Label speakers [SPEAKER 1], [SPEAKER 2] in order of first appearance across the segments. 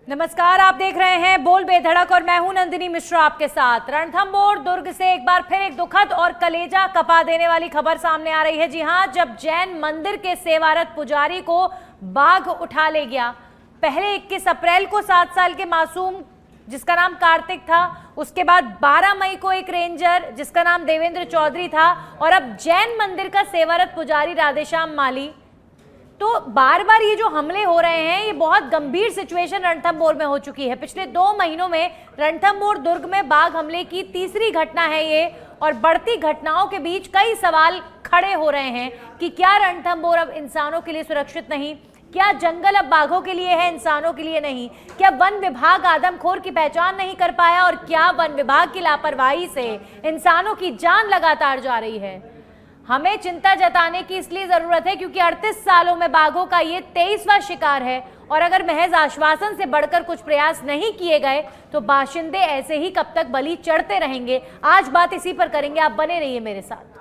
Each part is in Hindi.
[SPEAKER 1] नमस्कार, आप देख रहे हैं बोल बेधड़क और मैं हूं नंदिनी मिश्रा आपके साथ। रणथंभौर दुर्ग से एक बार फिर एक दुखद और कलेजा कपा देने वाली खबर सामने आ रही है। जी हां, जब जैन मंदिर के सेवारत पुजारी को बाघ उठा ले गया। पहले 21 अप्रैल को 7 साल के मासूम जिसका नाम कार्तिक था, उसके बाद 12 मई को एक रेंजर जिसका नाम देवेंद्र चौधरी था, और अब जैन मंदिर का सेवारत पुजारी राधेश्याम माली। तो बार बार ये जो हमले हो रहे हैं, ये बहुत गंभीर सिचुएशन रणथंभौर में हो चुकी है। पिछले 2 महीनों में रणथंभौर दुर्ग में बाघ हमले की तीसरी घटना है ये, और बढ़ती घटनाओं के बीच कई सवाल खड़े हो रहे हैं कि क्या रणथंभौर अब इंसानों के लिए सुरक्षित नहीं? क्या जंगल अब बाघों के लिए है, इंसानों के लिए नहीं? क्या वन विभाग आदमखोर की पहचान नहीं कर पाया, और क्या वन विभाग की लापरवाही से इंसानों की जान लगातार जा रही है? हमें चिंता जताने की इसलिए जरूरत है क्योंकि 38 सालों में बाघों का ये 23वां शिकार है, और अगर महज आश्वासन से बढ़कर कुछ प्रयास नहीं किए गए तो बाशिंदे ऐसे ही कब तक बलि चढ़ते रहेंगे। आज बात इसी पर करेंगे, आप बने रहिए मेरे साथ।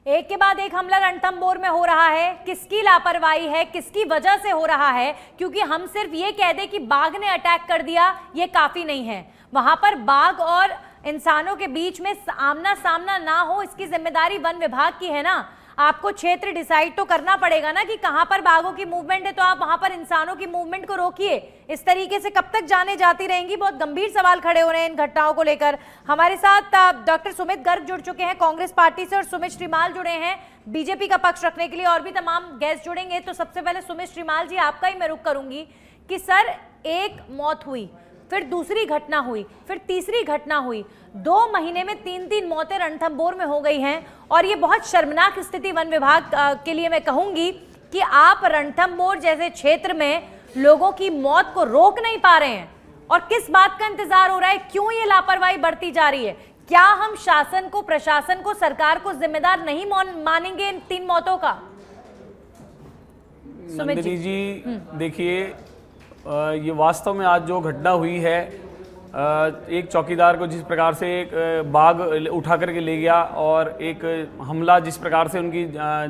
[SPEAKER 1] एक के बाद एक हमला रणथंभौर में हो रहा है। किसकी लापरवाही है, किसकी वजह से हो रहा है? क्योंकि हम सिर्फ ये कह दें कि बाघ ने अटैक कर दिया, ये काफी नहीं है। वहां पर बाघ और इंसानों के बीच में आमना सामना ना हो, इसकी जिम्मेदारी वन विभाग की है ना। आपको क्षेत्र डिसाइड तो करना पड़ेगा ना कि कहां पर बाघों की मूवमेंट है, तो आप वहां पर इंसानों की मूवमेंट को रोकिए। इस तरीके से कब तक जाने जाती रहेंगी? बहुत गंभीर सवाल खड़े हो रहे हैं इन घटनाओं को लेकर। हमारे साथ डॉक्टर सुमित गर्ग जुड़ चुके हैं कांग्रेस पार्टी से, और सुमित श्रीमाल जुड़े हैं बीजेपी का पक्ष रखने के लिए, और भी तमाम गेस्ट जुड़ेंगे। तो सबसे पहले सुमित श्रीमाल जी, आपका ही मैं रुख करूंगी कि सर, एक मौत हुई, फिर दूसरी घटना हुई, फिर तीसरी घटना हुई, 2 महीने में 3 मौतें रणथंभौर में हो गई हैं, और ये बहुत शर्मनाक स्थिति वन विभाग के लिए मैं कहूंगी कि आप रणथंभौर जैसे क्षेत्र में लोगों की मौत को रोक नहीं पा रहे हैं। और किस बात का इंतजार हो रहा है? क्यों ये लापरवाही बढ़ती जा रही है? क्या हम शासन को, प्रशासन को, सरकार को जिम्मेदार नहीं मानेंगे इन 3 मौतों का?
[SPEAKER 2] नंदिनी जी, देखिए, ये वास्तव में आज जो घटना हुई है, एक चौकीदार को जिस प्रकार से एक बाघ उठा करके ले गया, और एक हमला जिस प्रकार से उनकी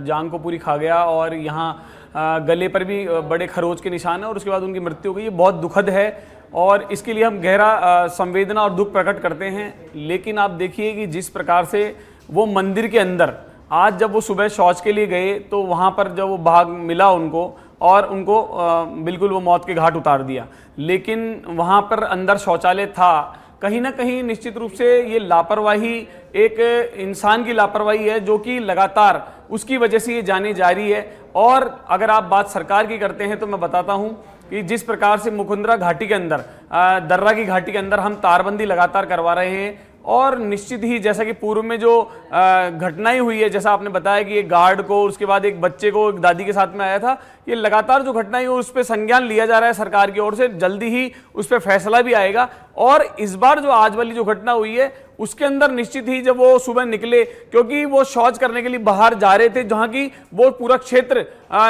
[SPEAKER 2] जान को पूरी खा गया, और यहाँ गले पर भी बड़े खरोच के निशान है, और उसके बाद उनकी मृत्यु हो गई, ये बहुत दुखद है, और इसके लिए हम गहरा संवेदना और दुख प्रकट करते हैं। लेकिन आप देखिए कि जिस प्रकार से वो मंदिर के अंदर, आज जब वो सुबह शौच के लिए गए तो वहाँ पर जब वो बाघ मिला उनको, और उनको बिल्कुल वो मौत के घाट उतार दिया। लेकिन वहाँ पर अंदर शौचालय था। कहीं ना कहीं निश्चित रूप से ये लापरवाही एक इंसान की लापरवाही है, जो कि लगातार उसकी वजह से ये जाने जारी है। और अगर आप बात सरकार की करते हैं तो मैं बताता हूँ कि जिस प्रकार से मुकुंदरा घाटी के अंदर, दर्रा की घाटी के अंदर हम तारबंदी लगातार करवा रहे हैं, और निश्चित ही जैसा कि पूर्व में जो घटनाएं हुई है, जैसा आपने बताया कि एक गार्ड को, उसके बाद एक बच्चे को एक दादी के साथ में आया था, ये लगातार जो घटनाएं हुई उस पर संज्ञान लिया जा रहा है सरकार की ओर से। जल्दी ही उस पर फैसला भी आएगा। और इस बार जो आज वाली जो घटना हुई है उसके अंदर निश्चित ही जब वो सुबह निकले, क्योंकि वो शौच करने के लिए बाहर जा रहे थे, जहां की वो पूरा क्षेत्र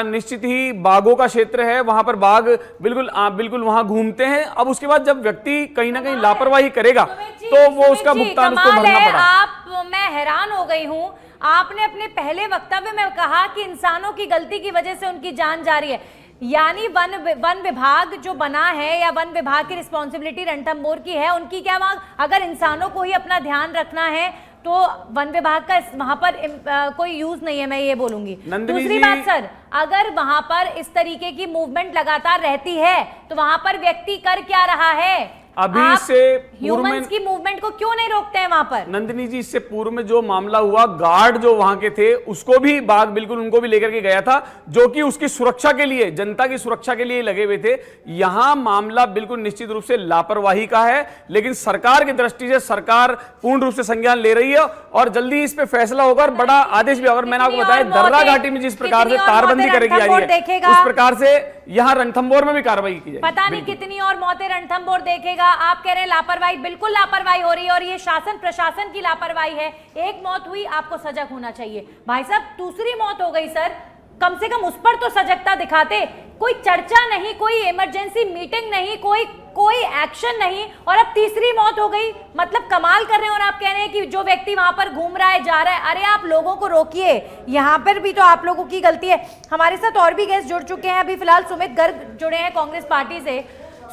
[SPEAKER 2] निश्चित ही बाघों का क्षेत्र है, वहां पर बाघ बिल्कुल वहां घूमते हैं। अब उसके बाद जब व्यक्ति कहीं ना कहीं लापरवाही करेगा तो वो उसका भुगतान उसको भरना पड़ा।
[SPEAKER 1] मैं हैरान हो गई हूं, आपने अपने पहले वक्तव्य में कहा कि इंसानों की गलती की वजह से उनकी जान जा रही है, यानी वन विभाग जो बना है, या वन विभाग की रिस्पॉन्सिबिलिटी रणथंभौर की है, उनकी क्या वहां अगर इंसानों को ही अपना ध्यान रखना है तो वन विभाग का वहां पर कोई यूज नहीं है, मैं ये बोलूंगी। दूसरी बात सर, अगर वहां पर इस तरीके की मूवमेंट लगातार रहती है तो वहां पर व्यक्ति कर क्या रहा है?
[SPEAKER 2] अभी इससे
[SPEAKER 1] ह्यूमंस की मूवमेंट को क्यों नहीं रोकते हैं वहां पर?
[SPEAKER 2] नंदिनी जी, इससे पूर्व में जो मामला हुआ, गार्ड जो वहां के थे उसको भी बाघ बिल्कुल उनको भी लेकर के गया था, जो कि उसकी सुरक्षा के लिए, जनता की सुरक्षा के लिए लगे हुए थे। यहां मामला बिल्कुल निश्चित रूप से लापरवाही का है, लेकिन सरकार की दृष्टि से सरकार पूर्ण रूप से संज्ञान ले रही है, और जल्दी इस पे फैसला होगा और बड़ा आदेश भी होगा। मैंने आपको बताया दर्रा घाटी में जिस प्रकार से तारबंदी करेगी जा रही है, उस प्रकार से यहाँ रणथंभौर में भी कार्रवाई की जाएगी।
[SPEAKER 1] पता नहीं कितनी और मौतें रणथंभौर देखेगा। आप कह रहे हैं लापरवाही, बिल्कुल लापरवाही हो रही है और ये शासन प्रशासन की लापरवाही है। एक मौत हुई, आपको सजग होना चाहिए। भाई साहब दूसरी मौत हो गई सर, कम से कम उस पर तो सजगता दिखाते। कोई चर्चा नहीं, कोई इमरजेंसी मीटिंग नहीं, कोई एक्शन नहीं, और अब तीसरी मौत हो गई। मतलब कमाल कर रहे हैं। और आप कह रहे हैं कि जो व्यक्ति वहां पर घूम रहा है, जा रहा है, अरे आप लोगों को रोकिए। यहाँ पर भी तो आप लोगों की गलती है। हमारे साथ और भी गेस्ट जुड़ चुके हैं। अभी फिलहाल सुमित गर्ग जुड़े हैं कांग्रेस पार्टी से।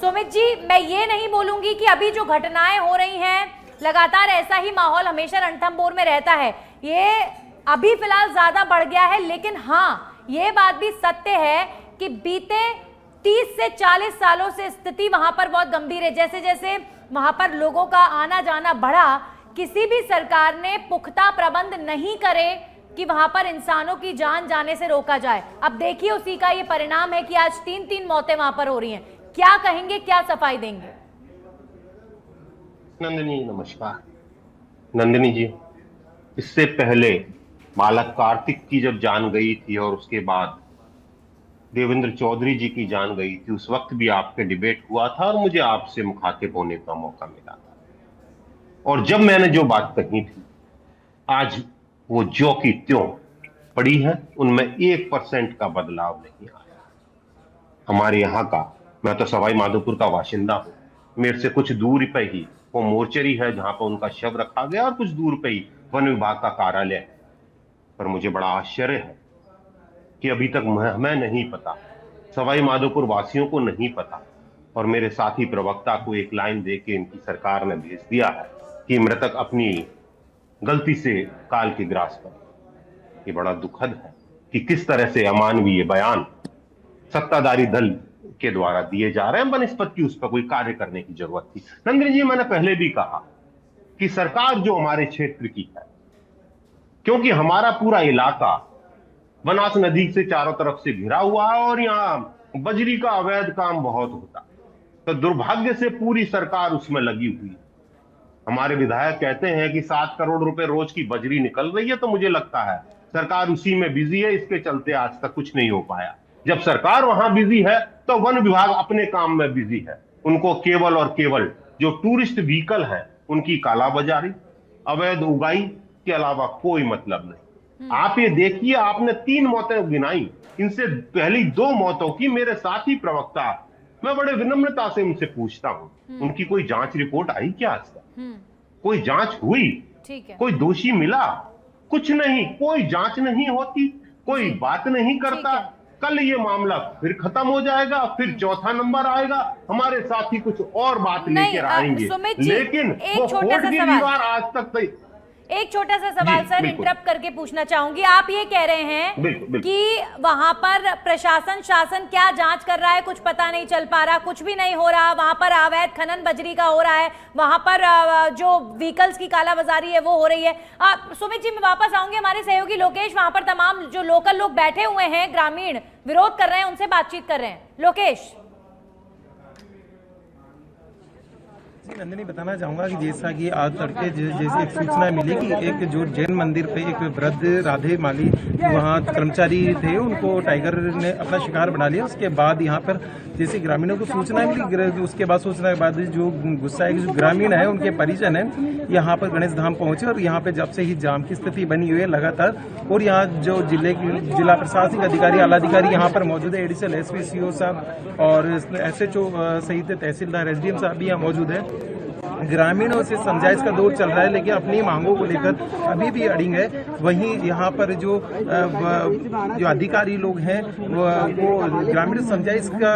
[SPEAKER 1] सुमित जी, मैं ये नहीं बोलूंगी कि अभी जो घटनाएं हो रही हैं, लगातार ऐसा ही माहौल हमेशा रणथंभौर में रहता है, ये अभी फिलहाल ज्यादा बढ़ गया है। लेकिन हाँ, ये बात भी सत्य है कि बीते 30 से 40 सालों से स्थिति वहां पर बहुत गंभीर है। जैसे जैसे वहां पर लोगों का आना जाना बढ़ा, किसी भी सरकार ने पुख्ता प्रबंध नहीं करे कि वहां पर इंसानों की जान जाने से रोका जाए। अब देखिए उसी का ये परिणाम है कि आज 3-3 मौतें वहां पर हो रही हैं। क्या कहेंगे, क्या सफाई देंगे?
[SPEAKER 3] नंदिनी नमस्कार। नंदिनी जी, इससे पहले बालक कार्तिक की जब जान गई थी और उसके बाद देवेंद्र चौधरी जी की जान गई थी, उस वक्त भी आपके डिबेट हुआ था और मुझे आपसे मुखातिब होने का मौका मिला था। और जब मैंने जो बात कही थी, आज वो ज्यों की त्यों पड़ी है, उनमें 1% का बदलाव नहीं आया। हमारे यहाँ का, मैं तो सवाई माधोपुर का बाशिंदा हूं, मेरे से कुछ दूर पे ही वो मोर्चरी है जहां पर उनका शव रखा गया, और कुछ दूर पे ही वन विभाग का कार्यालय है। पर मुझे बड़ा आश्चर्य है कि अभी तक हमें नहीं पता, सवाई माधोपुर वासियों को नहीं पता, और मेरे साथी प्रवक्ता को एक लाइन देके इनकी सरकार ने भेज दिया है कि मृतक अपनी गलती से काल के ग्रास पर। ये बड़ा दुखद है कि किस तरह से अमानवीय बयान सत्ताधारी दल के द्वारा दिए जा रहे हैं, बनस्पत की उस पर कोई कार्य करने की जरूरत थी। नंदिनी जी, मैंने पहले भी कहा कि सरकार जो हमारे क्षेत्र की है, क्योंकि हमारा पूरा इलाका बनास नदी से चारों तरफ से घिरा हुआ है और यहाँ बजरी का अवैध काम बहुत होता, तो दुर्भाग्य से पूरी सरकार उसमें लगी हुई है। हमारे विधायक कहते हैं कि 7 करोड़ रुपए रोज की बजरी निकल रही है, तो मुझे लगता है सरकार उसी में बिजी है, इसके चलते आज तक कुछ नहीं हो पाया। जब सरकार वहां बिजी है तो वन विभाग अपने काम में बिजी है। उनको केवल और केवल जो टूरिस्ट व्हीकल है उनकी कालाबाजारी, अवैध उगाई के अलावा कोई मतलब नहीं। आप ये देखिए, आपने 3 मौतें गिनाई, इनसे पहली 2 मौतों की मेरे साथी प्रवक्ता, मैं बड़े विनम्रता से उनसे पूछता हूं, उनकी कोई जांच रिपोर्ट आई क्या आज तक? कोई जांच हुई?
[SPEAKER 1] ठीक है।
[SPEAKER 3] कोई दोषी मिला? कुछ नहीं, कोई जांच नहीं होती, कोई बात नहीं करता। कल ये मामला फिर खत्म हो जाएगा, फिर चौथा नंबर आएगा, हमारे साथी कुछ और बात लेकर आएंगे, लेकिन वो कोर्ट की दीवार आज तक।
[SPEAKER 1] एक छोटा सा सवाल सर इंटरप्ट करके पूछना चाहूंगी। आप ये कह रहे हैं कि वहां पर प्रशासन शासन क्या जांच कर रहा है, कुछ पता नहीं चल पा रहा, कुछ भी नहीं हो रहा। वहां पर अवैध खनन बजरी का हो रहा है, वहां पर जो व्हीकल्स की कालाबाजारी है वो हो रही है। सुमित जी, मैं वापस आऊंगी। हमारे सहयोगी लोकेश वहां पर तमाम जो लोकल लोग बैठे हुए हैं, ग्रामीण विरोध कर रहे हैं, उनसे बातचीत कर रहे हैं। लोकेश।
[SPEAKER 4] नंदिनी, बताना चाहूंगा कि जैसा कि आज तड़के जैसे एक सूचना मिली कि एक जो जैन मंदिर पे एक वृद्ध राधे माली वहाँ कर्मचारी थे, उनको टाइगर ने अपना शिकार बना लिया। उसके बाद यहाँ पर जैसे ग्रामीणों को सूचना मिली, उसके बाद सूचना के बाद जो गुस्सा है, जो ग्रामीण है उनके परिजन है, यहाँ पर गणेश धाम पहुंचे और यहाँ पे जब से ही जाम की स्थिति बनी हुई है लगातार। और यहाँ जो जिला प्रशासनिक अधिकारी आला अधिकारी यहाँ पर मौजूद है, एडिशनल एसपी सीओ साहब और SHO सहित तहसीलदार SDM साहब भी यहाँ मौजूद है। ग्रामीणों से समझाइश का दौर चल रहा है, लेकिन अपनी मांगों को लेकर अभी भी अड़िग है। वहीं यहाँ पर जो अधिकारी लोग हैं वो ग्रामीण समझाइश का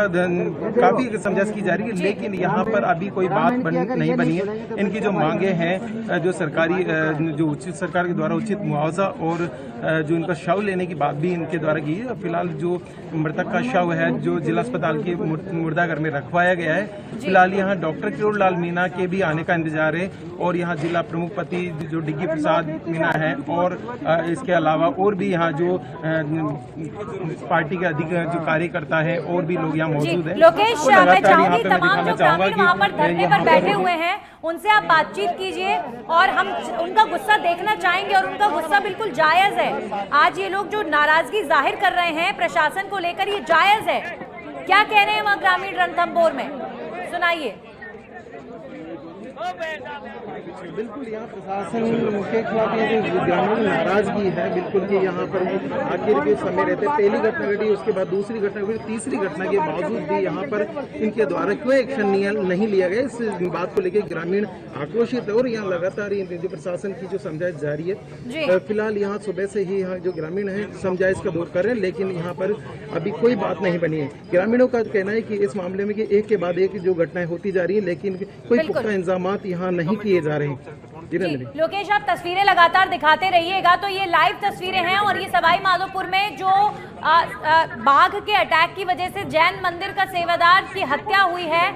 [SPEAKER 4] काफी समझाइश की जा रही है, लेकिन यहाँ पर अभी कोई बात नहीं बनी है। इनकी जो मांगे हैं, जो सरकारी जो उचित सरकार के द्वारा उचित मुआवजा और जो इनका शव लेने की बात भी इनके द्वारा की है। फिलहाल जो मृतक का शव है जो जिला अस्पताल के मुर्दाघर में रखवाया गया है, फिलहाल यहाँ डॉक्टर किरोड़ लाल मीणा के भी आने का इंतजार है और यहाँ जिला प्रमुख पति जो डिग्गी प्रसाद मीणा है और इसके अलावा और भी यहाँ जो पार्टी के अधिक जो कार्यकर्ता है और भी लोग यहाँ मौजूद हैं।
[SPEAKER 1] लोकेश, मैं चाहूंगी तमाम जो ग्रामीण वहाँ पर धरने पर बैठे हुए हैं उनसे आप बातचीत कीजिए और हम उनका गुस्सा देखना चाहेंगे और उनका गुस्सा बिल्कुल जायज है। आज ये लोग जो नाराजगी जाहिर कर रहे हैं प्रशासन को लेकर, ये जायज है। क्या कह रहे हैं वहां ग्रामीण रणथंभौर में, सुनाइए।
[SPEAKER 4] बिल्कुल यहाँ प्रशासन के खिलाफ ये जो ग्रामीण नाराजगी है बिल्कुल कि यहाँ पर आखिर के समय रहते, पहली घटना घटी, उसके बाद दूसरी घटना घटी, तीसरी घटना के बावजूद भी यहाँ पर इनके द्वारा क्यों एक्शन नहीं लिया गया, इस बात को लेकर ग्रामीण आक्रोशित है और यहाँ लगातार जो प्रशासन की जो समझाइश जारी है। फिलहाल यहाँ सुबह से ही यहाँ जो ग्रामीण है समझाइश का दौर कर रहे हैं, लेकिन यहाँ पर अभी कोई बात नहीं बनी है। ग्रामीणों का कहना है कि इस मामले में कि एक के बाद एक जो घटनाएं होती जा रही है, लेकिन कोई पुख्ता इंतजाम यहाँ नहीं किए जा रहे हैं।
[SPEAKER 1] लोकेश, आप तस्वीरें लगातार दिखाते रहिएगा। तो ये लाइव तस्वीरें हैं और ये सवाई माधोपुर में जो बाघ के अटैक की वजह से जैन मंदिर का सेवादार की हत्या हुई है,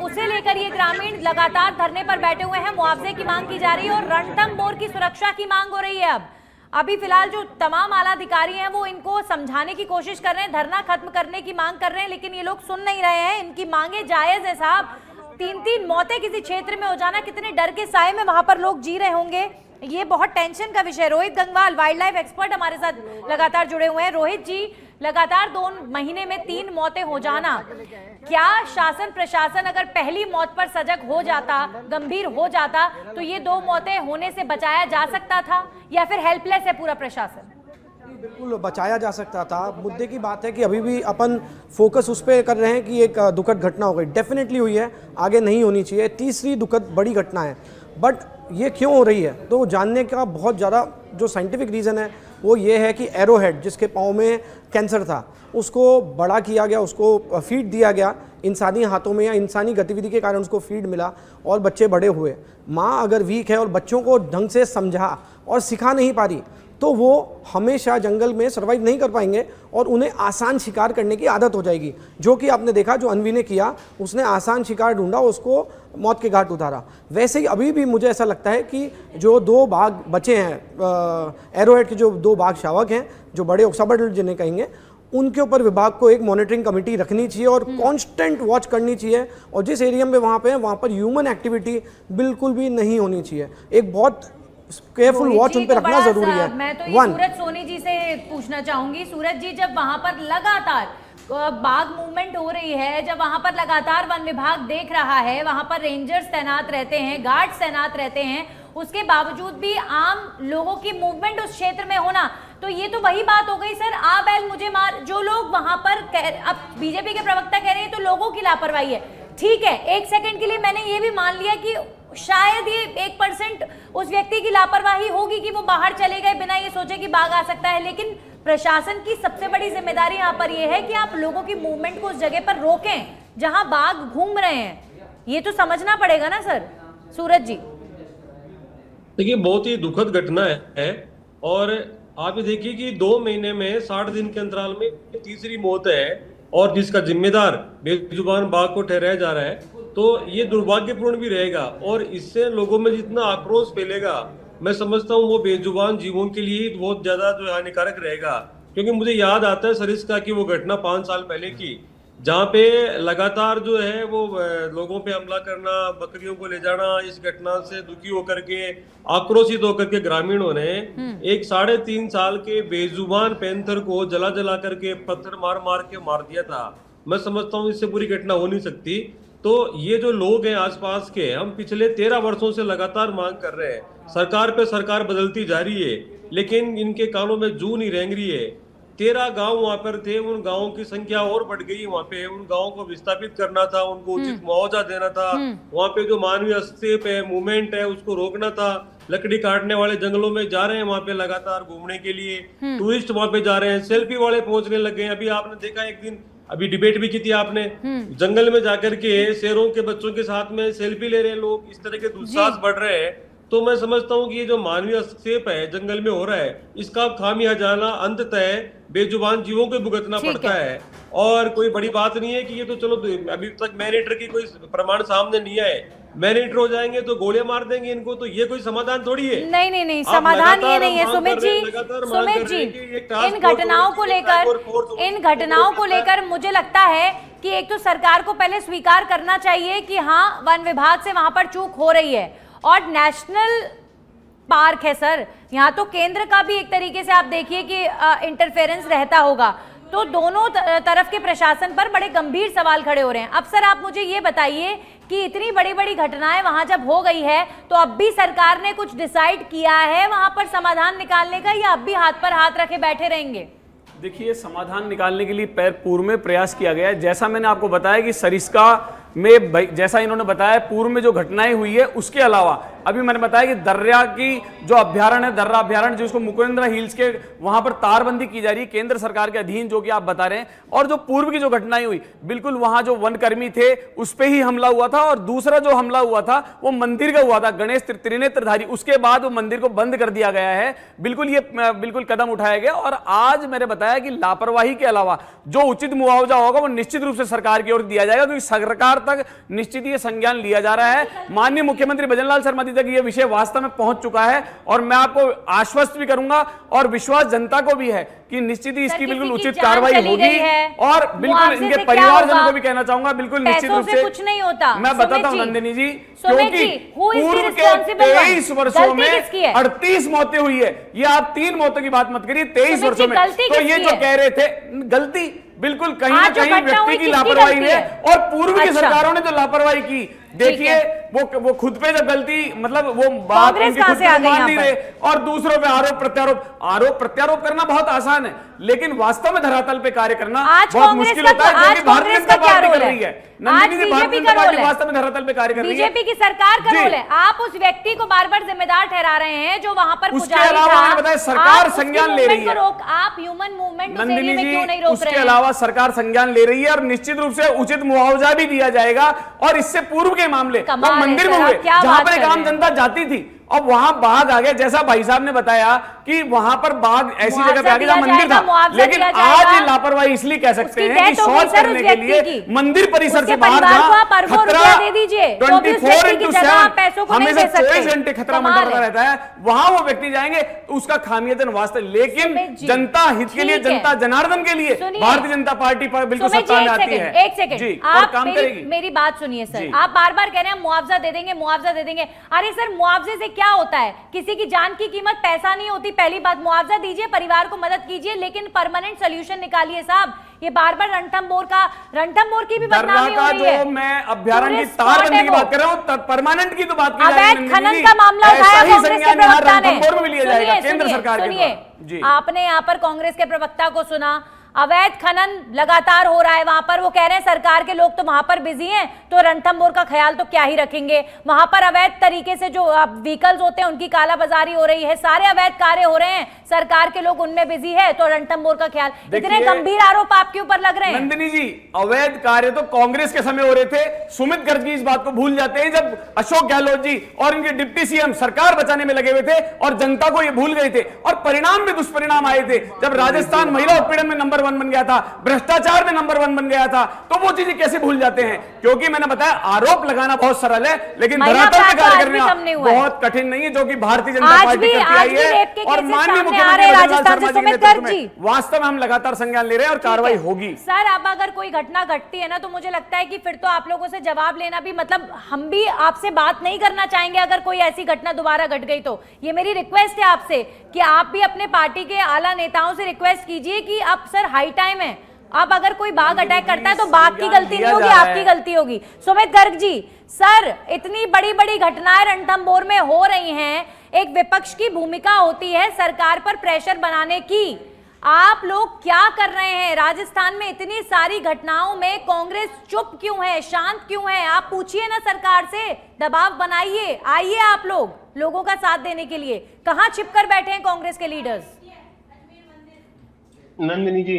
[SPEAKER 1] उसे लेकर ये ग्रामीण लगातार धरने पर बैठे हुए हैं। मुआवजे की मांग की जा रही है और रणथंभौर की सुरक्षा की मांग हो रही है। अभी फिलहाल जो तमाम आला अधिकारी हैं वो इनको समझाने की कोशिश कर रहे हैं, धरना खत्म करने की मांग कर रहे हैं, लेकिन ये लोग सुन नहीं रहे हैं। इनकी मांगे जायज है साहब। 3-3 मौतें किसी क्षेत्र में हो जाना, कितने डर के साए में वहां पर लोग जी रहे होंगे, ये बहुत टेंशन का विषय। Rohit Gangwal, wild life expert, हमारे साथ लगातार जुड़े हुए हैं। रोहित जी, लगातार 2 महीने में 3 मौतें हो जाना, क्या शासन प्रशासन अगर पहली मौत पर सजग हो जाता, गंभीर हो जाता, तो ये 2 मौतें होने से बचाया जा सकता था, या फिर हेल्पलेस है पूरा प्रशासन?
[SPEAKER 5] बिल्कुल बचाया जा सकता था। मुद्दे की बात है कि अभी भी अपन फोकस उस पर कर रहे हैं कि एक दुखद घटना हो गई, डेफिनेटली हुई है, आगे नहीं होनी चाहिए। तीसरी दुखद बड़ी घटना है, बट ये क्यों हो रही है तो जानने का बहुत ज़्यादा जो साइंटिफिक रीज़न है वो ये है कि एरोहेड, जिसके पाँव में कैंसर था, उसको बड़ा किया गया, उसको फीड दिया गया इंसानी हाथों में या इंसानी गतिविधि के कारण उसको फीड मिला और बच्चे बड़े हुए। माँ अगर वीक है और बच्चों को ढंग से समझा और सिखा नहीं पा रही तो वो हमेशा जंगल में सर्वाइव नहीं कर पाएंगे और उन्हें आसान शिकार करने की आदत हो जाएगी, जो कि आपने देखा जो अनवी ने किया, उसने आसान शिकार ढूंढा, उसको मौत के घाट उतारा। वैसे ही अभी भी मुझे ऐसा लगता है कि जो 2 बाघ बचे हैं, एरोहेड के जो 2 बाघ शावक हैं, जो बड़े ओक्साबर्ड जिन्हें कहेंगे, उनके ऊपर विभाग को एक मॉनिटरिंग कमेटी रखनी चाहिए और कांस्टेंट वॉच करनी चाहिए। और जिस एरिया में वहाँ पे है वहाँ पर ह्यूमन एक्टिविटी बिल्कुल भी नहीं होनी चाहिए। एक बहुत केयरफुल वॉच उन पे रखना जरूरी है।
[SPEAKER 1] मैं तो ये सूरज सोनी जी से पूछना चाहूंगी। सूरज जी, जब वहां पर लगातार बाघ मूवमेंट हो रही है, जब वहां पर लगातार वन विभाग देख रहा है, वहां पर रेंजर्स तैनात रहते हैं, गार्ड्स तैनात रहते हैं, उसके बावजूद भी आम लोगों की मूवमेंट उस क्षेत्र में होना, तो ये तो वही बात हो गई सर, आ बैल मुझे मार। जो लोग वहां पर, अब बीजेपी के प्रवक्ता कह रहे हैं तो लोगों की लापरवाही है, ठीक है, 1 सेकंड के लिए मैंने ये भी मान लिया कि शायद ये 1% उस व्यक्ति की लापरवाही होगी कि वो बाहर चले गए बिना ये सोचे कि बाघ आ सकता है, लेकिन प्रशासन की सबसे बड़ी जिम्मेदारी यहाँ पर ये है कि आप लोगों की मूवमेंट को उस जगह पर रोकें जहां बाघ घूम रहे हैं। ये तो समझना पड़ेगा ना सर। सूरज जी,
[SPEAKER 6] देखिए, बहुत ही दुखद घटना है और आप ये देखिए कि 2 महीने में 60 दिन के अंतराल में तीसरी मौत है और जिसका जिम्मेदार बेजुबान बाघ को ठहराया जा रहा है, तो ये दुर्भाग्यपूर्ण भी रहेगा और इससे लोगों में जितना आक्रोश फैलेगा, मैं समझता हूँ वो बेजुबान जीवों के लिए बहुत ज्यादा जो हानिकारक रहेगा। क्योंकि मुझे याद आता है सरिस्का की वो घटना 5 साल पहले की, जहाँ पे लगातार जो है वो लोगों पे हमला करना, बकरियों को ले जाना, इस घटना से दुखी होकर के, आक्रोशित होकर के ग्रामीणों ने एक 3.5 साल के बेजुबान पैंथर को जला जला करके पत्थर मार मार के मार दिया था। मैं समझता हूँ इससे बुरी घटना हो नहीं सकती। तो ये जो लोग हैं आसपास के, हम पिछले 13 वर्षों से लगातार मांग कर रहे हैं, सरकार पे सरकार बदलती जा रही है, लेकिन इनके कानों में जू नहीं रेंग रही है। 13 गांव वहां पर थे, उन गांवों की संख्या और बढ़ गई वहां पे। उन गांवों को विस्थापित करना था, उनको उचित मुआवजा देना था, वहां पे जो मानवीय हस्तक्षेप है, मूवमेंट है, उसको रोकना था। लकड़ी काटने वाले जंगलों में जा रहे हैं वहां पे लगातार घूमने के लिए, टूरिस्ट वहां पे जा रहे हैं, सेल्फी वाले पहुंचने लग गए। अभी आपने देखा एक दिन, अभी डिबेट भी की थी आपने, जंगल में जाकर के शेरों के बच्चों के साथ में सेल्फी ले रहे हैं लोग, इस तरह के दुस्साहस बढ़ रहे हैं। तो मैं समझता हूँ कि ये जो मानवीय हस्तक्षेप है जंगल में हो रहा है, इसका खामियाजाना अंततः बेजुबान जीवों को भुगतना पड़ता है। और कोई बड़ी बात नहीं है कि ये तो चलो अभी तक मैनेटर की कोई प्रमाण सामने नहीं आए, मैनेटर हो जाएंगे तो गोलियां मार देंगे इनको, तो ये कोई समाधान थोड़ी है।
[SPEAKER 1] नहीं, समाधान ये नहीं है सुमित जी। इन घटनाओं को लेकर मुझे लगता है कि एक तो सरकार को पहले स्वीकार करना चाहिए कि हाँ, वन विभाग से वहां पर चूक हो रही है, और नेशनल पार्क है सर, यहाँ तो केंद्र का भी एक तरीके से आप देखिए कि इंटरफेरेंस रहता होगा। तो दोनों तरफ के प्रशासन पर बड़े गंभीर सवाल खड़े हो रहे हैं। अब सर आप मुझे ये बताइए कि इतनी बड़ी बड़ी घटनाएं वहां जब हो गई है तो अब भी सरकार ने कुछ डिसाइड किया है वहां पर समाधान निकालने का, या अब भी हाथ पर हाथ रखे बैठे रहेंगे?
[SPEAKER 2] देखिए, समाधान निकालने के लिए पूर्व में प्रयास किया गया है। जैसा मैंने आपको बताया कि सरिस्का में, जैसा इन्होंने बताया, पूर्व में जो घटनाएं हुई है उसके अलावा अभी मैंने बताया कि दर्रा की जो अभ्यारण्य है, दर्रा अभ्यारण्य जिसको मुकुंदरा हिल्स के वहां पर तारबंदी की जा रही है केंद्र सरकार के अधीन, जो कि आप बता रहे हैं। और जो पूर्व की जो घटनाएं हुई, बिल्कुल वहां जो वनकर्मी थे उस पर ही हमला हुआ था, और दूसरा जो हमला हुआ था वो मंदिर का हुआ था, गणेश त्रिनेत्रधारी। उसके बाद वो मंदिर को बंद कर दिया गया है। बिल्कुल ये बिल्कुल कदम उठाया गया। और आज मैंने बताया कि लापरवाही के अलावा जो उचित मुआवजा होगा वो निश्चित रूप से सरकार की ओर दिया जाएगा, क्योंकि सरकार तक निश्चित ये संज्ञान लिया जा रहा है। माननीय मुख्यमंत्री भजनलाल शर्मा तक ये विषय वास्तव में पहुंच चुका है, और मैं आपको आश्वस्त भी करूंगा और विश्वास जनता को भी है कि निश्चित ही इसकी बिल्कुल उचित कार्रवाई होगी। और बिल्कुल इनके परिवारजनों को भी कहना चाहूंगा, बिल्कुल निश्चित रूप से
[SPEAKER 1] कुछ नहीं होता।
[SPEAKER 2] मैं बताता हूं नंदिनी जी, क्योंकि पूर्व के 23 वर्षों में 38 मौतें हुई है। ये आप 3 मौतों की बात मत करिए, 23 वर्षों में। तो ये जो कह रहे थे गलती, बिल्कुल कहीं ना कहीं व्यक्ति की लापरवाही है, और पूर्व की सरकारों ने जो लापरवाही की, देखिए वो खुद पे जब गलती, मतलब वो बात उनकी खुद पे मान नहीं रहे, और दूसरों पे आरोप प्रत्यारोप करना बहुत आसान है, लेकिन वास्तव में धरातल पे कार्य करना बहुत मुश्किल होता है, जो कि भारतीय जनता पार्टी कर रही है। नंदिनी जी, भारतीय जनता पार्टी वास्तव में धरातल पे कार्य कर रही है।
[SPEAKER 1] बीजेपी की सरकार का रोल है। आप उस व्यक्ति को बार बार जिम्मेदार ठहरा रहे हैं जो वहां पर
[SPEAKER 2] उसके अलावा मैंने बताया सरकार संज्ञान ले रही है।
[SPEAKER 1] आप ह्यूमन मूवमेंट
[SPEAKER 2] नंदिनी जी,
[SPEAKER 1] क्यों नहीं रोक रहे
[SPEAKER 2] उसके
[SPEAKER 1] हैं?
[SPEAKER 2] अलावा सरकार संज्ञान ले रही है, और निश्चित रूप से उचित मुआवजा भी दिया जाएगा। और इससे पूर्व के मामले मंदिर में हुए, जहां पर एक आम जनता जाती थी, अब वहां बाघ आ गया, जैसा भाई साहब ने बताया कि वहां पर बाघ ऐसी जगह पे आ गया मंदिर था। लेकिन आज ये लापरवाही इसलिए कह सकते हैं कि शौच करने के लिए मंदिर परिसर से बाहर खतरा 24/7 हमेशा 24 घंटे खतरा मंडराता रहता है, वहां वो व्यक्ति जाएंगे तो उसका खामियाजन वास्तव। लेकिन जनता हित के लिए, जनता जनार्दन के लिए भारतीय जनता पार्टी पर बिल्कुल सत्ता में आती है।
[SPEAKER 1] एक सेकंड,
[SPEAKER 2] और काम करेगी।
[SPEAKER 1] मेरी बात सुनिए सर, आप बार बार कह रहे हैं मुआवजा दे देंगे, मुआवजा दे देंगे। अरे सर, मुआवजे से क्या होता है? किसी की जान की कीमत पैसा नहीं होती। पहली बात, मुआवजा दीजिए, परिवार को मदद कीजिए, लेकिन परमानेंट सॉल्यूशन निकालिए साहब। ये बार बार रणथंभौर की भी बदनामी हो रही है।
[SPEAKER 2] जो मैं अभ्यारण्य की तारबंदी की बात कर रहा हूं, परमानेंट की तो बात की जाएगी।
[SPEAKER 1] अवैध खनन का मामला उठाया कांग्रेस के प्रवक्ता ने।
[SPEAKER 2] रणथंभौर में भी लिया जाएगा केंद्र सरकार के द्वारा।
[SPEAKER 1] आपने यहाँ पर कांग्रेस के प्रवक्ता को सुना, अवैध खनन लगातार हो रहा है वहां पर। वो कह रहे हैं सरकार के लोग तो वहां पर बिजी हैं, तो रणथंभौर का ख्याल तो क्या ही रखेंगे। वहां पर अवैध तरीके से जो व्हीकल्स होते हैं उनकी कालाबाजारी हो रही है, सारे अवैध कार्य हो रहे हैं, सरकार के लोग उनमें बिजी है, तो रणथंभौर का ख्याल। इतने गंभीर आरोप आपके ऊपर लग रहे हैं।
[SPEAKER 2] नंदिनी जी, अवैध कार्य तो कांग्रेस के समय हो रहे थे। सुमित गर्ग जी इस बात को भूल जाते हैं, जब अशोक गहलोत जी और इनके डिप्टी सीएम सरकार बचाने में लगे हुए थे, और जनता को ये भूल गए थे, और परिणाम भी दुष्परिणाम आए थे। जब राजस्थान महिला उत्पीड़न में नंबर 1 बन गया था, भ्रष्टाचार में नंबर 1 बन गया था, तो वो चीजें कैसे भूल जाते हैं? क्योंकि मैंने बताया आरोप लगाना बहुत सरल है, लेकिन धरातल पे कार्य करना बहुत कठिन नहीं है, जो कि भारतीय जनता पार्टी करती आई है। और माननीय मुख्यमंत्री भजनलाल शर्मा जी के नेतृत्व में वास्तव में हम लगातार संज्ञान ले रहे हैं और कार्रवाई होगी।
[SPEAKER 1] सर, अब अगर कोई घटना घटती है ना, तो मुझे लगता है कि फिर तो आप लोगों से जवाब लेना भी, मतलब हम भी आपसे बात नहीं करना चाहेंगे अगर कोई ऐसी घटना दोबारा घट गई तो। ये मेरी रिक्वेस्ट है आपसे कि आप भी अपने पार्टी के आला नेताओं से रिक्वेस्ट कीजिए कि अब सर हाई टाइम है। अब अगर कोई बाघ अटैक करता है तो बाघ की गलती नहीं होगी, आपकी गलती होगी। सुमित गर्ग जी, सर इतनी बड़ी बड़ी घटनाएं रणथंभौर में हो रही हैं, एक विपक्ष की भूमिका होती है सरकार पर प्रेशर बनाने की। आप लोग क्या कर रहे हैं? राजस्थान में इतनी सारी घटनाओं में कांग्रेस चुप क्यों है, शांत क्यों है? आप पूछिए ना सरकार से, दबाव बनाइए, आइए आप लोग लोगों का साथ देने के लिए। कहां छिपकर बैठे हैं कांग्रेस के लीडर्स?
[SPEAKER 3] नंदिनी जी,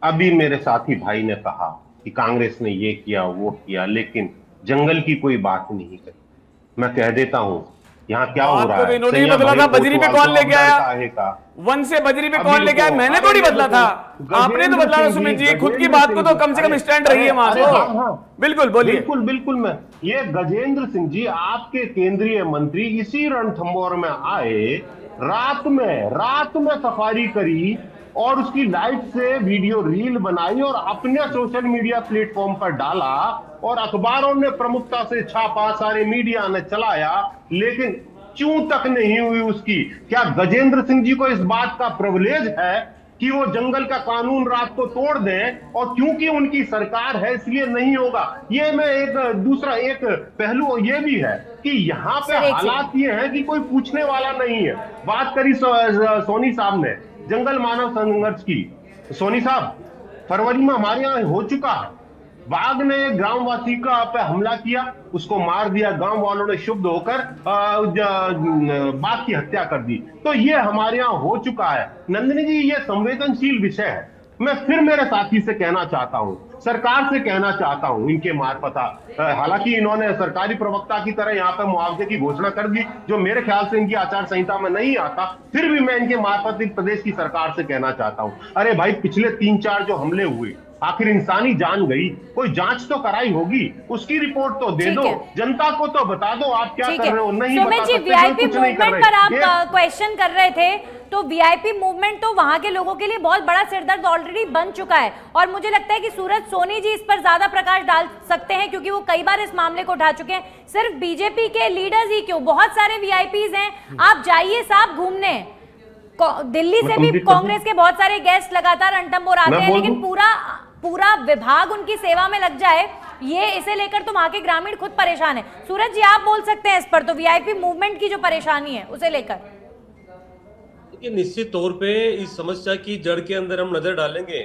[SPEAKER 3] अभी मेरे साथी भाई ने कहा कि कांग्रेस ने ये किया वो किया, लेकिन जंगल की कोई बात नहीं करी। मैं कह देता हूं यहाँ क्या हो रहा है।
[SPEAKER 2] इन्होंने बदला था, बजरी पे कौन लेके आया? वन से बजरी पे कौन लेके आया? मैंने थोड़ी बदला था, आपने तो बदला था। सुमित जी, खुद की बात को तो कम से कम स्टैंड रही है वहां पे। बिल्कुल बोलिए।
[SPEAKER 3] बिल्कुल बिल्कुल। मैं ये गजेंद्र सिंह जी, आपके केंद्रीय मंत्री, इसी रणथंभौर में आए, रात में सफारी करी और उसकी लाइट से वीडियो रील बनाई और अपने सोशल मीडिया प्लेटफॉर्म पर डाला, और अखबारों ने प्रमुखता से छापा, सारे मीडिया ने चलाया, लेकिन चूं तक नहीं हुई उसकी। क्या गजेंद्र सिंह जी को इस बात का प्रिविलेज है कि वो जंगल का कानून रात को तोड़ दें, और क्योंकि उनकी सरकार है इसलिए नहीं होगा। ये मैं एक पहलू ये भी है कि यहाँ पे हालात ये है कि कोई पूछने वाला नहीं है। बात करी सोनी साहब ने जंगल मानव संघर्ष की। सोनी साहब, फरवरी में हमारे यहाँ हो चुका है, बाघ ने ग्रामवासी का पे हमला किया, उसको मार दिया, गांव वालों ने शुद्ध होकर बाघ की हत्या कर दी। तो ये हमारे यहाँ हो चुका है। नंदिनी जी, ये संवेदनशील विषय है। मैं फिर मेरे साथी से कहना चाहता हूं, सरकार से कहना चाहता हूं इनके मार्फत, हालांकि इन्होंने सरकारी प्रवक्ता की तरह यहाँ पे मुआवजे की घोषणा कर दी, जो मेरे ख्याल से इनकी आचार संहिता में नहीं आता, फिर भी मैं इनके मार्फत प्रदेश की सरकार से कहना चाहता हूं, अरे भाई, पिछले 3-4 जो हमले हुए, आखिर इंसानी जान गई, कोई जांच तो कराई होगी, उसकी रिपोर्ट तो दे दो, जनता को तो बता दो आप क्या कर रहे हो। नहीं बता सकते,
[SPEAKER 1] वीआईपी
[SPEAKER 3] कुछ नहीं कर
[SPEAKER 1] मूवमेंट पर आप
[SPEAKER 3] रहे।
[SPEAKER 1] क्वेश्चन कर रहे थे, तो वीआईपी मूवमेंट तो वहां के लोगों के लिए बहुत बड़ा सिरदर्द ऑलरेडी बन चुका है, और मुझे लगता है कि सूरज सोनी जी इस पर ज्यादा प्रकाश डाल सकते हैं, क्योंकि वो कई बार इस मामले को उठा चुके हैं। सिर्फ बीजेपी के लीडर्स ही क्यों, बहुत सारे वीआईपीज हैं, आप जाइए साहब घूमने, दिल्ली से भी कांग्रेस के बहुत सारे गेस्ट लगातार रणथंभौर आते हैं, लेकिन पूरा विभाग उनकी सेवा में लग जाए, ये इसे लेकर तो वहां के ग्रामीण खुद परेशान है। सूरज जी, आप बोल सकते हैं इस पर, तो वीआईपी मूवमेंट की जो परेशानी है उसे लेकर।
[SPEAKER 6] देखिए, निश्चित तौर पे इस समस्या की जड़ के अंदर हम नजर डालेंगे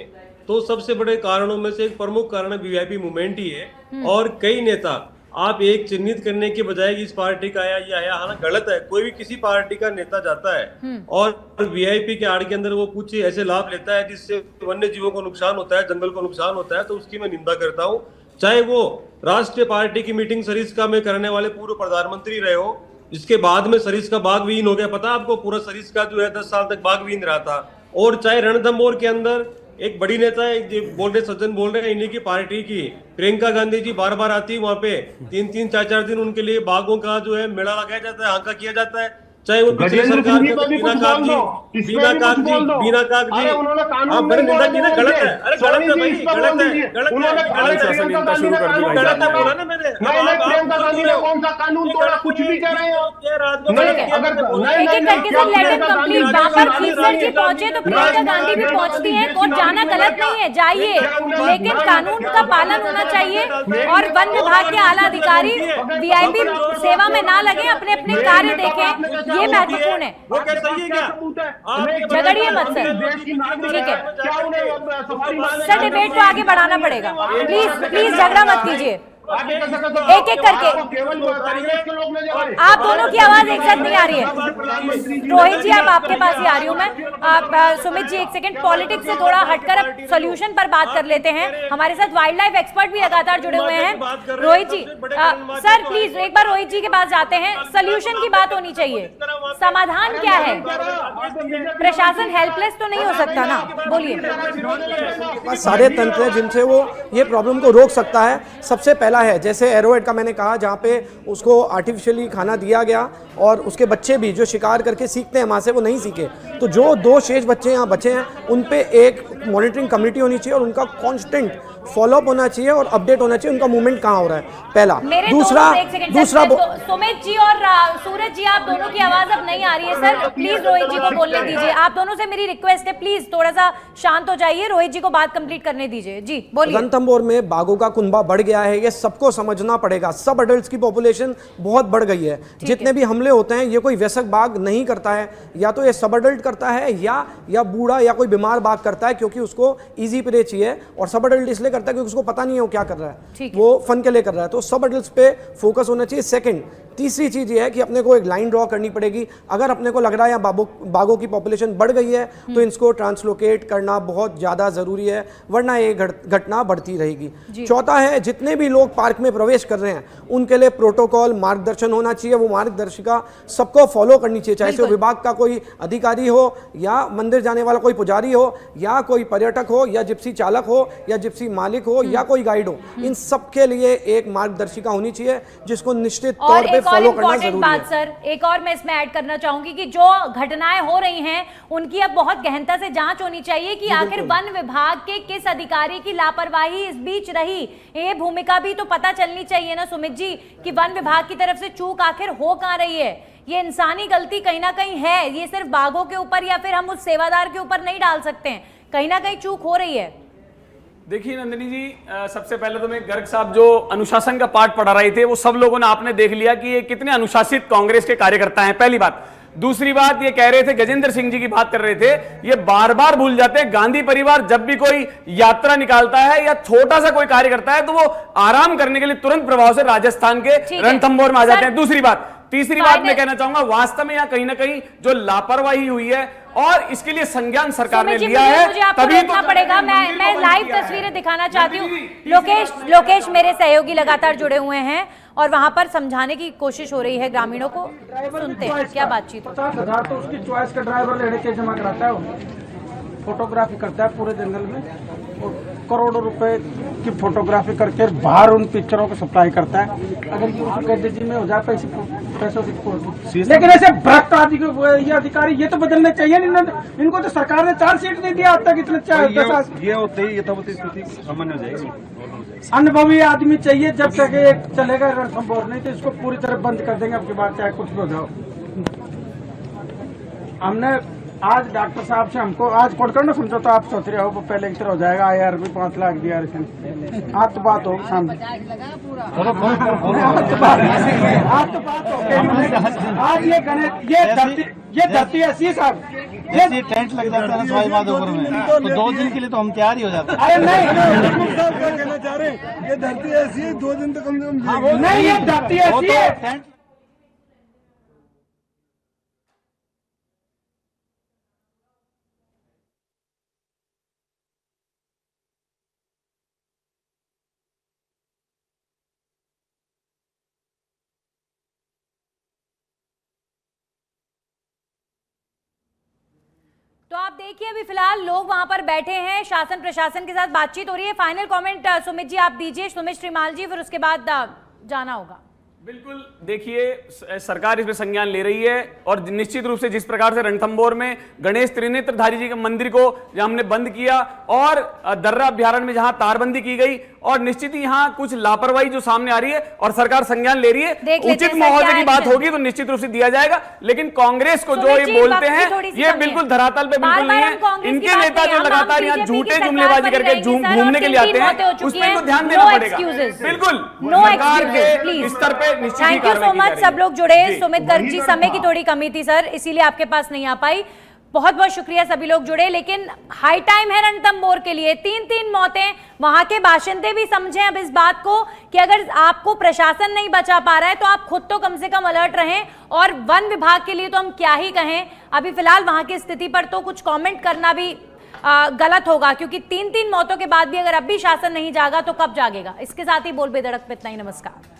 [SPEAKER 6] तो सबसे बड़े कारणों में से एक प्रमुख कारण वीआईपी मूवमेंट ही है। और कई नेता, आप एक चिन्हित करने के बजाय इस पार्टी का आया ये आया, हालांकि गलत है। कोई भी किसी पार्टी का नेता जाता है और वीआईपी के आड़ के अंदर वो कुछ ऐसे लाभ लेता है जिससे वन्य जीवों को नुकसान होता है, जंगल को नुकसान होता है, तो उसकी मैं निंदा करता हूँ। चाहे वो राष्ट्रीय पार्टी की मीटिंग सरिस्का में करने वाले पूर्व प्रधानमंत्री रहे हो, जिसके बाद में सरिस्का बाघविहीन हो गया, पता आपको, पूरा सरिस्का जो है 10 साल तक बाघविहीन रहा था। और चाहे रणथंभौर के अंदर एक बड़ी नेता है, बोल रहे सज्जन बोल रहे हैं, इन्हीं की पार्टी की प्रियंका गांधी जी बार बार आती है वहां पे, 3-3, 4-4 दिन उनके लिए बाघों का जो है मेला लगाया जाता है, हांका किया जाता है। चाहे वो पिछली सरकार के बीना काग जी, आप मेरे निंदा की ना, गलत है, अरे गलत है भाई, गलत है, गलत है,
[SPEAKER 2] शुरू कर दी भाई,
[SPEAKER 6] गलत है बोला ना मैंने।
[SPEAKER 3] प्रियंका गांधी ने कौन सा कानून तोड़ा, कुछ भी कह रहे हो।
[SPEAKER 1] एक-एक करके सर लेट इट कंप्लीट। वहां पर चीफ सर जी पहुंचे तो प्रियंका गांधी भी पहुंचती हैं, और जाना गलत नहीं है, जाइए, लेकिन कानून का पालन होना चाहिए, और वन विभाग के आला अधिकारी वीआईपी सेवा में ना लगे, अपने अपने कार्य देखें, ये महत्वपूर्ण है।
[SPEAKER 6] वो क्या सही है क्या?
[SPEAKER 1] झगड़िए मत सर, ठीक है सर, डिबेट को आगे बढ़ाना पड़ेगा, प्लीज झगड़ा मत कीजिए। एक एक करके आप दोनों की आवाज एक साथ नहीं आ रही है। रोहित जी, आप आपके पास ही आ रही हूँ मैं। आप सुमित जी, एक सेकंड, पॉलिटिक्स से थोड़ा हटकर अब सोल्यूशन पर बात कर लेते हैं। हमारे साथ वाइल्ड लाइफ एक्सपर्ट भी लगातार जुड़े हुए हैं। रोहित जी, सर प्लीज एक बार रोहित जी के पास जाते हैं। सोल्यूशन की बात होनी चाहिए, समाधान क्या है? प्रशासन हेल्पलेस तो नहीं हो सकता ना, बोलिए।
[SPEAKER 5] सारे तंत्र हैं जिनसे वो ये प्रॉब्लम को रोक सकता है। सबसे पहला है, जैसे एरोहेड का मैंने कहा, जहाँ पे उसको आर्टिफिशियली खाना दिया गया और उसके बच्चे भी जो शिकार करके सीखते हैं वहाँ से, वो नहीं सीखे, तो जो 2 शेष बच्चे यहाँ बचे हैं उन पे एक मॉनिटरिंग कमेटी होनी चाहिए और उनका कांस्टेंट फॉलोअप होना चाहिए और अपडेट होना चाहिए उनका मूवमेंट कहाँ हो रहा है, पहला। दूसरा
[SPEAKER 1] सुमित जी और सूरज जी, आप दोनों की आवाज अब नहीं आ रही है सर, प्लीज रोहित जी को बोलने दीजिए। आप दोनों से मेरी रिक्वेस्ट है, प्लीज थोड़ा सा शांत हो जाइए, रोहित जी को बात कंप्लीट करने दीजिए। जी बोलिए।
[SPEAKER 5] रणथंभौर में बाघों का कुनबा बढ़ गया है, ये सबको समझना पड़ेगा। सब अडल्ट की पॉपुलेशन बहुत बढ़ गई है। जितने भी हमले होते हैं, ये कोई वयस्क बाघ नहीं करता है, या तो ये सब अडल्ट करता है या बूढ़ा या कोई बीमार बाघ करता है, क्योंकि उसको इजी प्रे चाहिए। और सब अडल्ट इसलिए करता है क्योंकि उसको पता नहीं है वो क्या कर रहा है, वो फन के लिए कर रहा है। तो सब अडल्ट्स पे फोकस होना चाहिए। सेकंड, तीसरी चीज ये है कि अपने को एक लाइन ड्रॉ करनी पड़ेगी। अगर अपने को लग रहा है यहाँ बाघों की पॉपुलेशन बढ़ गई है तो इसको ट्रांसलोकेट करना बहुत ज्यादा जरूरी है, वरना ये घटना बढ़ती रहेगी। चौथा है, जितने भी लोग पार्क में प्रवेश कर रहे हैं उनके लिए प्रोटोकॉल मार्गदर्शन होना चाहिए। वो मार्गदर्शिका सबको फॉलो करनी चाहिए, चाहे से विभाग का कोई अधिकारी हो या मंदिर जाने वाला कोई पुजारी हो या कोई पर्यटक हो या जिप्सी चालक हो या जिप्सी मालिक हो या कोई गाइड हो। इन सब के लिए एक मार्गदर्शिका होनी चाहिए जिसको निश्चित तौर पे फॉलो करना जरूरी है।
[SPEAKER 1] सर एक और मैं इसमें ऐड करना चाहूंगी कि जो घटनाएं हो रही हैं उनकी अब बहुत गहनता से जांच होनी चाहिए कि आखिर वन विभाग के किस अधिकारी की लापरवाही इस बीच रही। ये भूमिका भी तो पता चलनी चाहिए ना सुमित जी, कि वन विभाग की तरफ से चूक आखिर हो कहां रही है। ये इंसानी गलती कहीं ना कहीं है, ये सिर्फ बाघों के ऊपर या फिर हम उस सेवादार के ऊपर नहीं डाल सकते हैं, कहीं ना कहीं चूक हो रही है।
[SPEAKER 2] देखिए नंदिनी जी, सबसे पहले तो मैं गर्ग साहब जो अनुशासन का पाठ पढ़ा रहे थे वो सब लोगों ने आपने देख लिया कि ये कितने अनुशासित कांग्रेस के कार्यकर्ता हैं, पहली बात। दूसरी बात, ये कह रहे थे, गजेंद्र सिंह जी की बात कर रहे थे, ये बार बार भूल जाते हैं गांधी परिवार जब भी कोई यात्रा निकालता है या छोटा सा कोई कार्य करता है तो वो आराम करने के लिए तुरंत प्रभाव से राजस्थान के रणथंभौर में आ जाते हैं। दूसरी बात, तीसरी बात मैं कहना चाहूंगा, वास्तव में यहाँ कहीं ना कहीं जो लापरवाही हुई है और इसके लिए संज्ञान सरकार ने लिया है,
[SPEAKER 1] मुझे आपको रोकना पड़ेगा। मैं लाइव तस्वीरें दिखाना चाहती हूँ। लोकेश मेरे सहयोगी लगातार जुड़े हुए हैं और वहां पर समझाने की कोशिश हो रही है ग्रामीणों को, सुनते हैं क्या बातचीत।
[SPEAKER 7] 50,000 तो उसकी चॉइस का ड्राइवर लेने के जमा कराता है, वो फोटोग्राफी करता है पूरे जंगल में और करोड़ों रुपए की फोटोग्राफी करके बाहर उन पिक्चरों को सप्लाई करता है। अगर ये कैटेगरी में हो जाए पैसों की, लेकिन ऐसे भ्रष्ट आदि ये अधिकारी ये तो बदलने चाहिए। इनको तो सरकार ने 4 सीट नहीं दिया अब तक, इतने
[SPEAKER 8] ये होते ही यथावती स्थिति सामान्य हो जाएगी।
[SPEAKER 7] अनुभवी आदमी चाहिए जब तक ये चलेगा रणथंभौर, नहीं तो इसको पूरी तरह बंद कर देंगे आपकी बात, चाहे कुछ भी हो जाओ। हमने आज डॉक्टर साहब से हमको आज कोटकंड समझो तो आप सोच रहे हो वो पहले की तरह हो जाएगा, IR भी 5 लाख दिया, आज तो बात होगी सामने, आज तो बात होगी। आज ये गणेश ये धरती ऐसी है साहब,
[SPEAKER 8] ये टेंट लग जाता है ना सवाई माधोपुर में, तो 2 दिन के लिए तो हम तैयार ही हो जाते हैं।
[SPEAKER 7] अरे नहीं
[SPEAKER 8] कहना चाह रहे हैं ये धरती ऐसी है, 2 दिन तो कम से कम
[SPEAKER 7] नहीं, ये धरती ऐसी है।
[SPEAKER 1] तो आप देखिए अभी फिलहाल लोग वहां पर बैठे हैं, शासन प्रशासन के साथ बातचीत हो रही है। फाइनल कमेंट सुमित जी आप दीजिए, सुमित श्रीमाल जी, फिर उसके बाद जाना होगा।
[SPEAKER 2] बिल्कुल, देखिए सरकार इसमें संज्ञान ले रही है और निश्चित रूप से जिस प्रकार से रणथंभौर में गणेश त्रिनेत्रधारी जी के मंदिर को हमने बंद किया और दर्रा अभ्यारण्य में जहां तारबंदी की गई और निश्चित ही यहाँ कुछ लापरवाही जो सामने आ रही है और सरकार संज्ञान ले रही है, उचित मुआवजे की बात होगी तो निश्चित रूप से दिया जाएगा। लेकिन कांग्रेस को जो ये बोलते हैं ये बिल्कुल धरातल पे बिल्कुल नहीं है। इनके नेता जो लगातार यहाँ झूठे जुमलेबाजी करके घूमने के लिए आते हैं उसमें तो ध्यान देना पड़ेगा। बिल्कुल सरकार के स्तर पे निश्चित ही
[SPEAKER 1] थैंक यू सो मच सब लोग जुड़े। सुमित गर्ग जी, समय की थोड़ी कमी थी सर, इसीलिए आपके पास नहीं आ पाई। बहुत बहुत शुक्रिया सभी लोग जुड़े, लेकिन हाई टाइम है रणथंभौर के लिए। 3 मौतें, वहां के बाशिंदे भी समझें अब इस बात को कि अगर आपको प्रशासन नहीं बचा पा रहा है तो आप खुद तो कम से कम अलर्ट रहें, और वन विभाग के लिए तो हम क्या ही कहें। अभी फिलहाल वहां की स्थिति पर तो कुछ कमेंट करना भी गलत होगा, क्योंकि 3 मौतों के बाद भी अगर अब भी शासन नहीं जागा तो कब जागेगा। इसके साथ ही बोल बेधड़क पे इतना ही, नमस्कार।